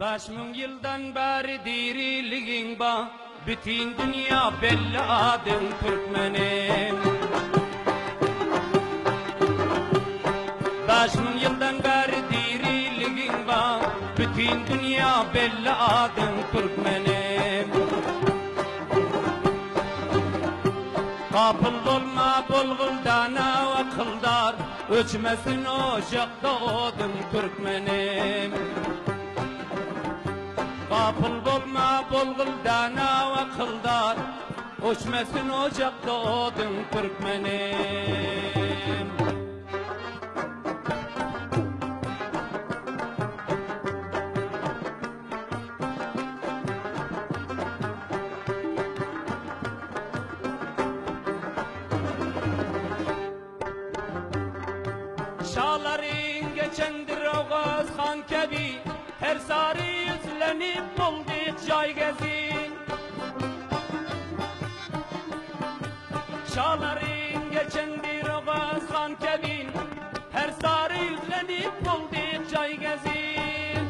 5000 yıldan beri diriliğin ba, bütün dünya belli adın Türkmenim. 5000 yıldan beri diriliğin ba, bütün dünya belli adın Türkmenim. Kapıl olma bulguldana ve kıldar, öçmesin ocakta odun Türkmenim. Kapıl olma bulguldana ve kıldar, öçmesin ocakta odun Türkmenim. Şağların geçendir Oğuz Han Kebi, her sarı yüzlenip bulduk cay gezin. Şağların geçendir Oğuz Han Kebi, her sarı yüzlenip bulduk cay gezin.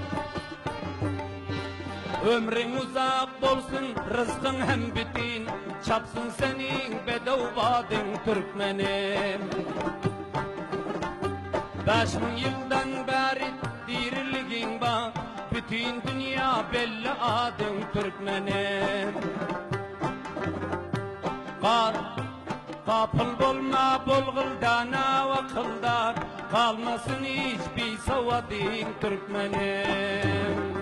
Ömrün uzak bolsun, rızkın hem bütün, çapsın senin bedavadın Türkmenim. 5000 yıldan beri diriliğin ba, bütün dünya belli adın Türkmenim. Kapıl olma bulguldana ve kıldar, kalmasın hiçbir savadın Türkmenim.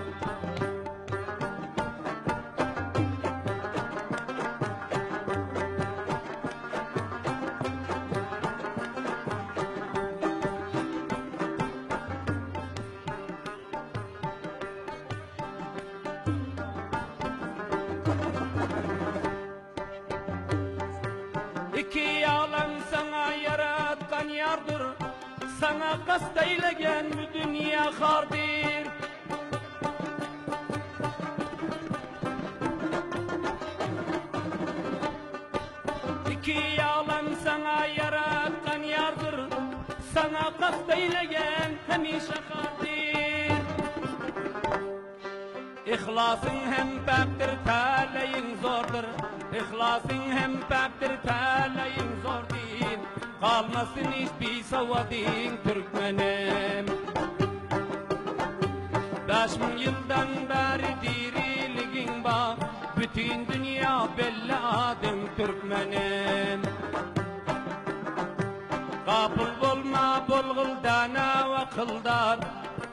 İki alem sana yaratkan yardır, sana kast eylegen bu dünya hardir. İki alem sana yaratkan yardır, sana kast eylegen hemişe hardir. İhlasın hem pektir, taleyin zordur. İhlasın hem pektir, taleyin zor değil. Kalmasın hiçbir savadın Türkmenim. 5000 yıldan beri diriliğin ba, bütün dünya belli adın Türkmenim. Kapıl olma bulguldana ve kıldar,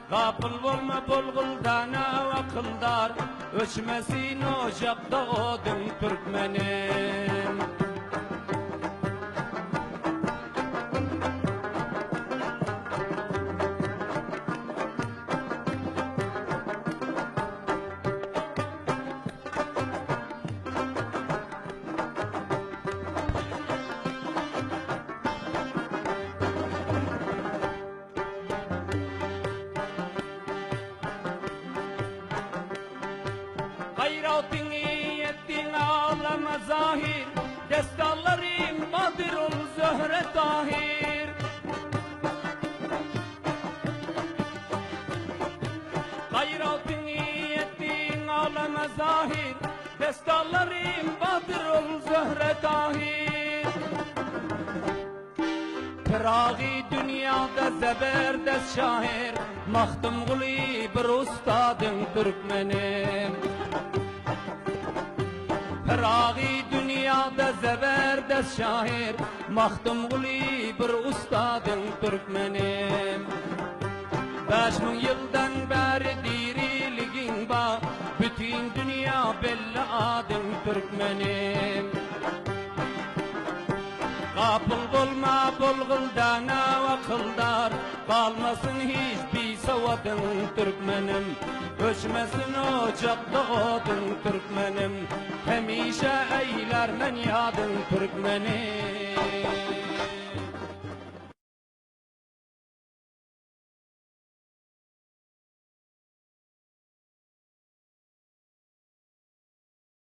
kapıl olma bulguldana ve kıldar, öçmesin ocakta odun Türkmenim. Hayratını ettin ağlama zahir, destallarım Badrul Zöhre Tahir. Hayratını ettin ağlama zahir, destallarım Badrul Zöhre Tahir. Pırağı dünyada zeberdest şair, Mahtum Guli bir ustadın Türkmenim. Pırağı dünyada zeberdest şair, Mahtum Guli bir ustadın Türkmenim. 5000 yıldan beri diriliğin ba, bütün dünya belli adın Türkmenim. Kapıl olma bulguldana ve kıldar, kalmasın hiçbir savadın Türkmenim. Öçmesin ocakta odun Türkmenim, hemişe eyler men yadın Türkmenim.